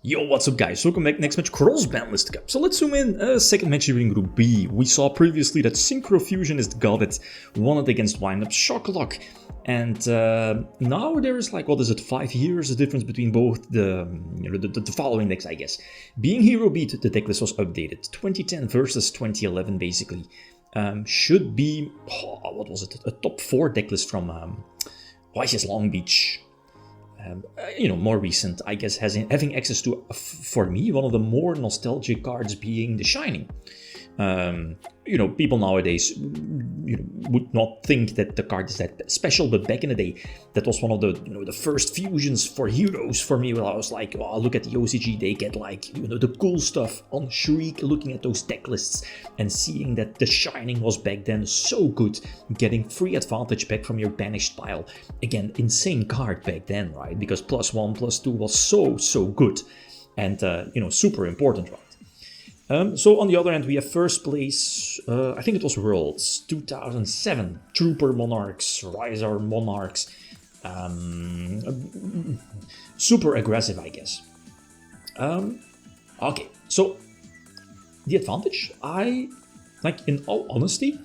Yo, what's up guys? Welcome back, next match, Cross-Banlist Cup. So let's zoom in, second match here in Group B. We saw previously that Synchro Fusion is the god that won it against Wind Up Shocklock. And now there is like, 5 years the difference between both the following decks, I guess. Being Hero Beat, the deck list was updated. 2010 versus 2011 basically. Should be, a top 4 deck list from YCS Long Beach. More recent, I guess, having access to, for me, one of the more nostalgic cards being The Shining. People nowadays would not think that the card is that special, but back in the day, that was one of the the first fusions for heroes for me. Well, I was like, oh, look at the OCG, they get like the cool stuff on Shriek, looking at those deck lists and seeing that The Shining was back then so good, getting free advantage back from your banished pile. Again, insane card back then, right? Because +1, +2 was so good, and super important, right? So on the other hand, we have first place, I think it was Worlds, 2007, Trooper Monarchs, Riser Monarchs, super aggressive, I guess. Okay, so the advantage, in all honesty,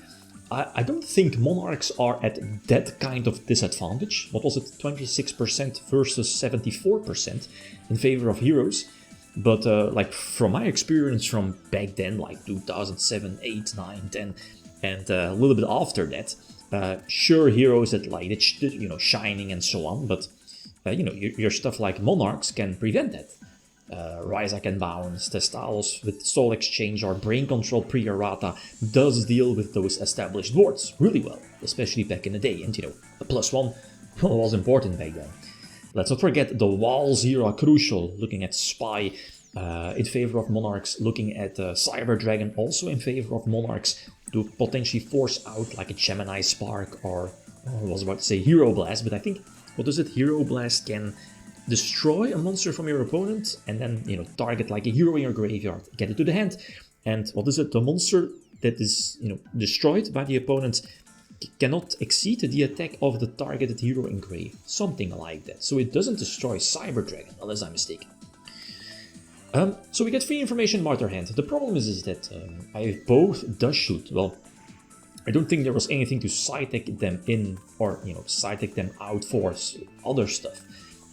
I don't think Monarchs are at that kind of disadvantage. What was it, 26% versus 74% in favor of heroes. But from my experience from back then, like 2007, 8, 9, 10, and a little bit after that, sure, heroes that Shining and so on, but your stuff like Monarchs can prevent that. Ryza can bounce, Testalos with Soul Exchange or Brain Control pre-errata does deal with those established boards really well, especially back in the day, and a +1 was important back then. Let's not forget the walls here are crucial, looking at Spy in favor of Monarchs, looking at Cyber Dragon also in favor of Monarchs to potentially force out like a Gemini Spark or I was about to say Hero Blast, but I think, Hero Blast can destroy a monster from your opponent and then, target like a hero in your graveyard, get it to the hand, and the monster that is, destroyed by the opponent cannot exceed the attack of the targeted hero engraved, something like that. So it doesn't destroy Cyber Dragon, unless I'm mistaken. So we get free information in other hand. The problem is that I have both Does Shoot. Well, I don't think there was anything to side deck them in or side deck them out for other stuff.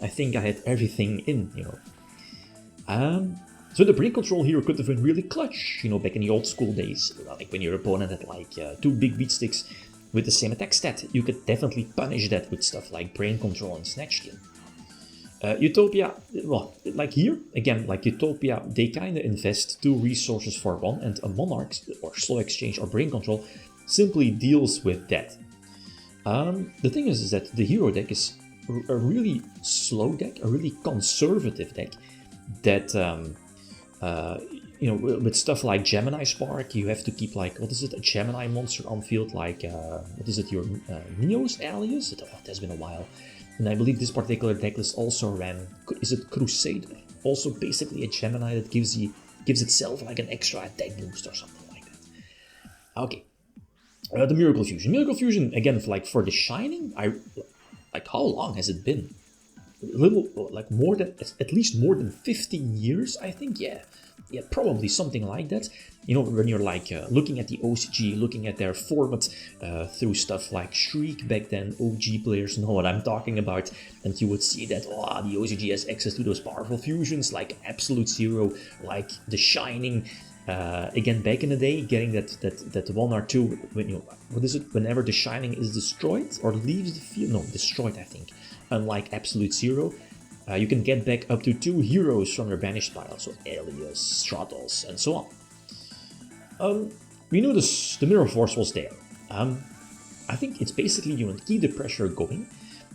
I think I had everything in, So the Brain Control here could have been really clutch, back in the old school days, like when your opponent had like 2 big beat sticks with the same attack stat. You could definitely punish that with stuff like Brain Control and Snatch Steal. Utopia, well, like here, again, like Utopia, they kinda invest 2 resources for 1, and a Monarch, or Slow Exchange, or Brain Control, simply deals with that. The thing is that the hero deck is a really slow deck, a really conservative deck, that, with stuff like Gemini Spark, you have to keep like, a Gemini monster on field, like, your Neos alias? It has been a while. And I believe this particular deck list also ran, is it Crusader? Also basically a Gemini that gives itself like an extra attack boost or something like that. Okay. The Miracle Fusion. Miracle Fusion, again, for The Shining, how long has it been? At least more than 15 years, I think, yeah, probably something like that. When you're looking at the OCG, looking at their format through stuff like Shriek back then, OG players know what I'm talking about, and you would see that, the OCG has access to those powerful fusions like Absolute Zero, like The Shining. Again, back in the day, getting that 1 or 2, whenever The Shining is destroyed or leaves the field, no, destroyed, I think, unlike Absolute Zero, you can get back up to 2 heroes from your banished pile, so Alias, Stratos, and so on. We knew the Mirror Force was there. I think it's basically you keep the pressure going.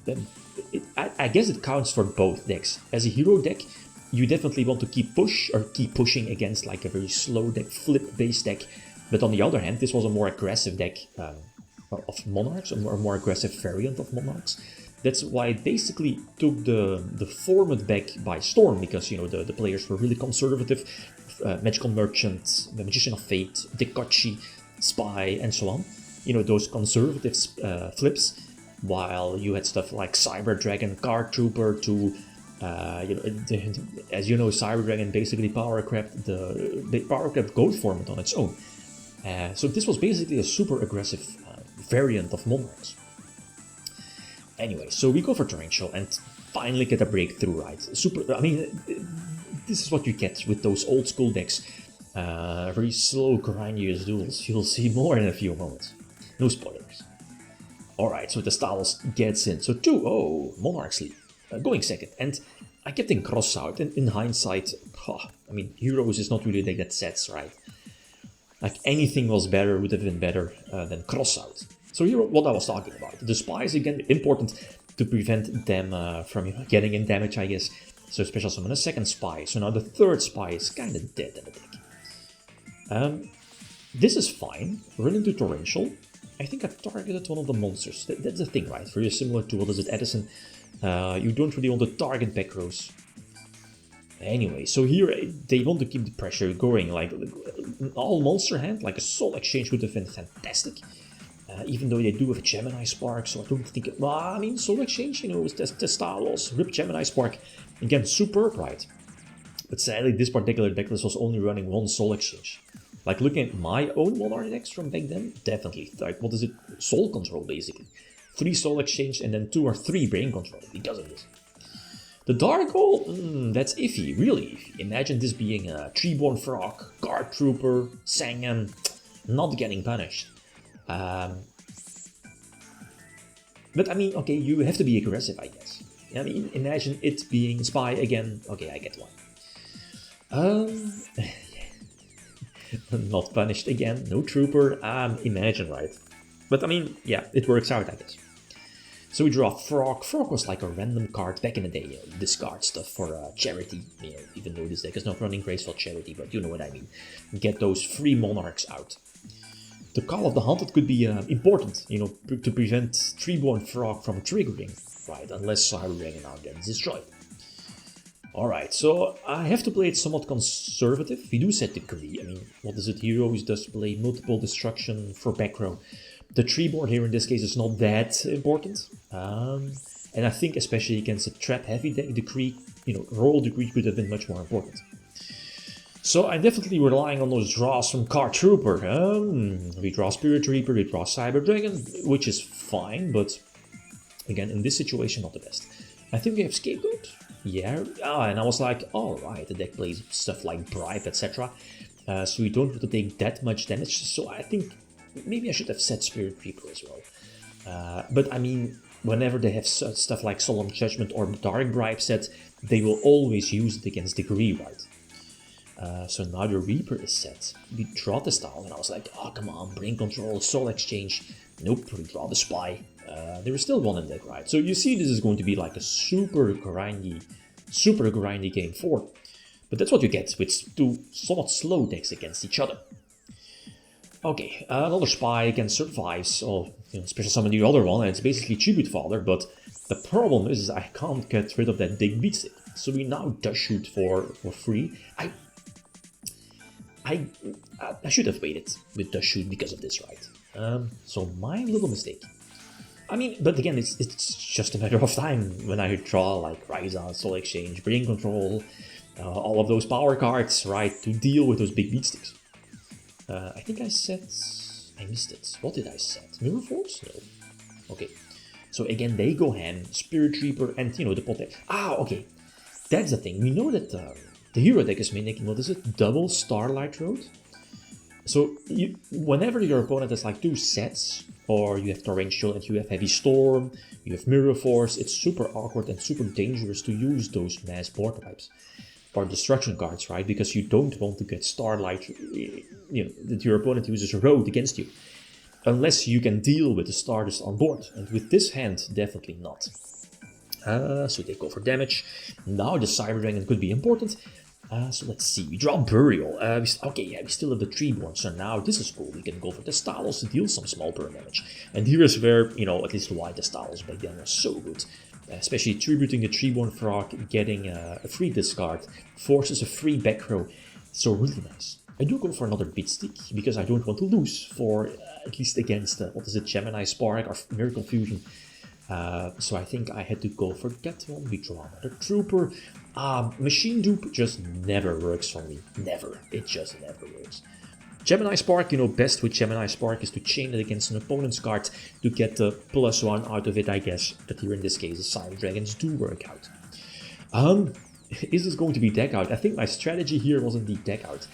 Then I guess it counts for both decks. As a hero deck, you definitely want to keep pushing against like a very slow deck, flip-based deck. But on the other hand, this was a more aggressive deck of Monarchs, a more aggressive variant of Monarchs. That's why it basically took the format back by storm, because the players were really conservative. Magical Merchant, the Magician of Fate, Dekachi, Spy, and so on. Those conservative flips, while you had stuff like Cyber Dragon, Card Trooper to You know, as you know, Cyber Dragon basically power crept the power crept goat format on its own. So this was basically a super aggressive variant of Monarchs. Anyway, so we go for Torrential and finally get a breakthrough, right? I mean, this is what you get with those old school decks. Very slow, grindiest duels. You'll see more in a few moments. No spoilers. Alright, so the Stalos gets in. So 2-0, Monarchs lead. Going second. And I kept in Cross out, and in hindsight, I mean, Heroes is not really a deck that sets, right? Like, anything was better, would have been better than Cross out. So here, what I was talking about. The Spies, again, important to prevent them from getting in damage, I guess. So special summon a second Spy. So now the third Spy is kind of dead in the deck. This is fine. Run into Torrential. I think I targeted one of the monsters. That's the thing, right? Very similar to, what is it, Edison? You don't really want to target back rows. Anyway, so here they want to keep the pressure going. Like, all monster hand, like a Soul Exchange would have been fantastic. Even though they do have a Gemini Spark, so I don't think well, I mean, Soul Exchange, you know, with the Stalos, Rip Gemini Spark. Again, superb, right? But sadly, this particular deck list was only running one Soul Exchange. Like, looking at my own Monarch decks from back then, definitely. Like, what is it? Soul Control, basically. 3 Soul Exchange and then 2 or 3 Brain Control, because of this. The Dark Hole, that's iffy, really iffy. Imagine this being a Treeborn Frog, Guard Trooper, Sangam, not getting punished. But I mean, okay, you have to be aggressive, I guess. I mean, imagine it being Spy again. Okay, I get one. Not punished again, no Trooper. Imagine, right? But I mean, yeah, it works out, I guess. So we draw Frog. Frog was like a random card back in the day. You know, discard stuff for charity. You know, even though this deck is not running Graceful Charity, but you know what I mean. Get those free Monarchs out. The Call of the Hunted could be important, you know, to prevent Treeborn Frog from triggering, right? Unless Cyber Dragon now gets destroyed. Alright, so I have to play it somewhat conservative. We do set Decree. I mean, what is it? Heroes does play multiple destruction for back row. The Treeborn here in this case is not that important. And I think especially against a trap heavy deck, Decree, you know, Royal Decree could have been much more important. So I'm definitely relying on those draws from Guard Trooper. We draw Spirit Reaper, we draw Cyber Dragon, which is fine, but again, in this situation, not the best. I think we have Scapegoat. Yeah, and I was like, alright, the deck plays stuff like Bribe, etc. So we don't want to take that much damage, so I think maybe I should have set Spirit Reaper as well. But I mean, whenever they have stuff like Solemn Judgment or Dark Bribe set, they will always use it against Degree, right? So now the Reaper is set. We draw the Style, and I was like, oh, come on, Brain Control, Soul Exchange. Nope, we draw the Spy. There is still one in deck, right? So you see this is going to be like a super grindy game 4. But that's what you get with 2 somewhat slow decks against each other. Okay, another Spy again survives, or you know, special summon the other one, and it's basically Tribute Father, but the problem is I can't get rid of that big beatstick. So we now Dust Shoot for free. I should have waited with Dust Shoot because of this, right? So my little mistake. I mean, but again, it's just a matter of time when I draw like Ryza, Soul Exchange, Brain Control, all of those power cards, right, to deal with those big beatsticks. I think I missed it. What did I set? Mirror Force? No. Okay. So again, they go ham, Spirit Reaper, and you know, the pot. Okay. That's the thing. We know that the hero deck is making, what is it? Double Starlight Road. So whenever your opponent has like 2 sets, or you have Torrential and you have Heavy Storm, you have Mirror Force, it's super awkward and super dangerous to use those mass board types. Or destruction cards, right? Because you don't want to get Starlight, you know, that your opponent uses a road against you. Unless you can deal with the starters on board. And with this hand, definitely not. So they go for damage. Now the Cyber Dragon could be important. So let's see, we draw Burial. We still have the Treeborn, so now this is cool. We can go for the Stalos to deal some small burn damage. And here is where, you know, at least why the Stalos back then was so good. Especially tributing the Treeborn Frog, getting a free discard, forces a free back row. So really nice. I do go for another Beatstick, because I don't want to lose for, at least against, Gemini Spark or Miracle Fusion. So I think I had to go for that one. We draw another trooper. Machine dupe just never works for me. Never. It just never works. Gemini Spark, best with Gemini Spark is to chain it against an opponent's card to get the +1 out of it, I guess. But here in this case, the Silent Dragons do work out. Is this going to be deck out? I think my strategy here was indeed deck out.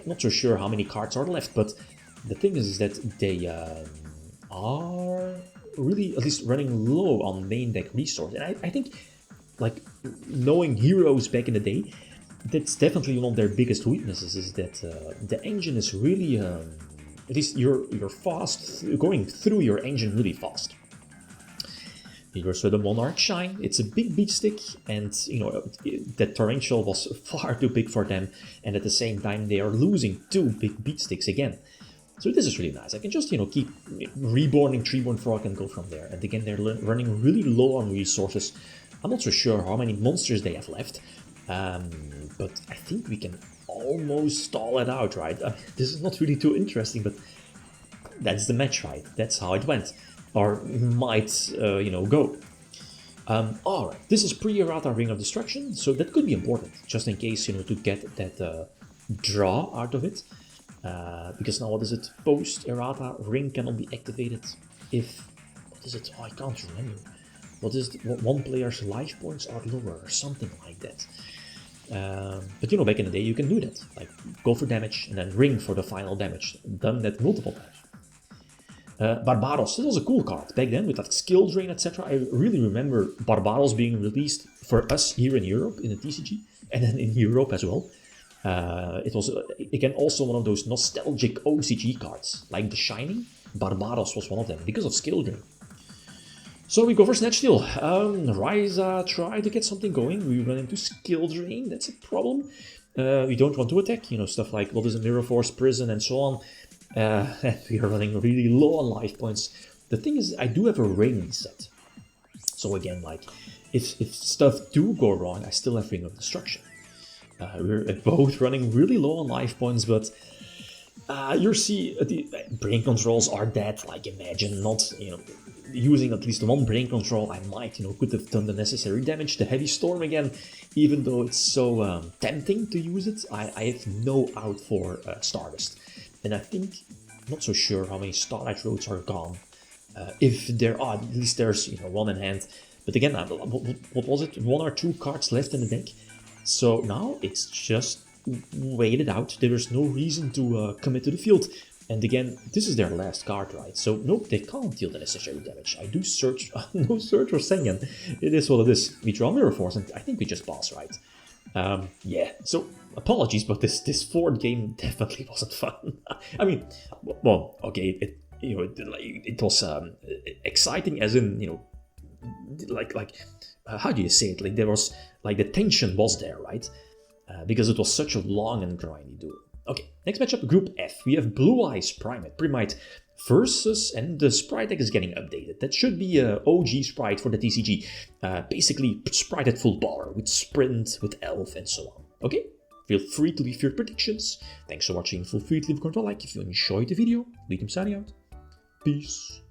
Not so sure how many cards are left, but the thing is that they are really at least running low on main deck resource. And I think, like, knowing Heroes back in the day, that's definitely one of their biggest weaknesses, is that the engine is really, at least you're fast, going through your engine really fast. Here's where the Monarch shine. It's a big beat stick, and that Torrential was far too big for them, and at the same time they are losing 2 big beat sticks again. So this is really nice. I can just keep reborning Treeborn Frog and go from there. And again, they're running really low on resources. I'm not so sure how many monsters they have left, but I think we can almost stall it out, right? This is not really too interesting, but that's the match, right? That's how it went, or might, go. Alright, this is pre-errata Ring of Destruction, so that could be important, just in case, to get that draw out of it. Because now, what is it? Post-errata Ring cannot be activated if... What is it? Oh, I can't remember. What is it? One player's life points are lower, or something like that. But back in the day you can do that. Like, go for damage and then Ring for the final damage. Done that multiple times. Barbaros, this was a cool card back then with that skill drain, etc. I really remember Barbaros being released for us here in Europe in the TCG, and then in Europe as well. It was, again, also one of those nostalgic OCG cards, like the Shining. Barbaros was one of them, because of skill drain. So we go for Snatch Steal. Ryza tried to get something going. We run into skill drain, that's a problem. We don't want to attack, stuff like, what is a Mirror Force, Prison, and so on. We are running really low on life points. The thing is, I do have a Ring set. So again, like, if stuff do go wrong, I still have Ring of Destruction. We're both running really low on life points, but you see, the brain controls are dead. Like, imagine not, using at least one brain control. I might, could have done the necessary damage. The Heavy Storm again, even though it's so tempting to use it, I have no out for Stardust. And I think, not so sure how many Starlight Roads are gone. If there are, at least there's, one in hand. But again, what was it? 1 or 2 cards left in the deck. So now it's just wait it out. There is no reason to commit to the field. And again, this is their last card, right? So nope, they can't deal the necessary damage. I do search, no search for Sengen. It is what it is. We draw Mirror Force, and I think we just pass, right? Yeah, so apologies, but this fourth game definitely wasn't fun. I mean, well, okay, it was exciting, as in, how do you say it? Like, there was, like, the tension was there, right? Because it was such a long and grindy duel. Okay, next matchup, Group F. We have Blue Eyes Primate versus, and the sprite deck is getting updated. That should be a OG sprite for the TCG. Basically, sprite at full power, with Sprint, with Elf, and so on. Okay, feel free to leave your predictions. Thanks for watching. Feel free to leave a comment or like if you enjoyed the video. Riddim signing out. Peace.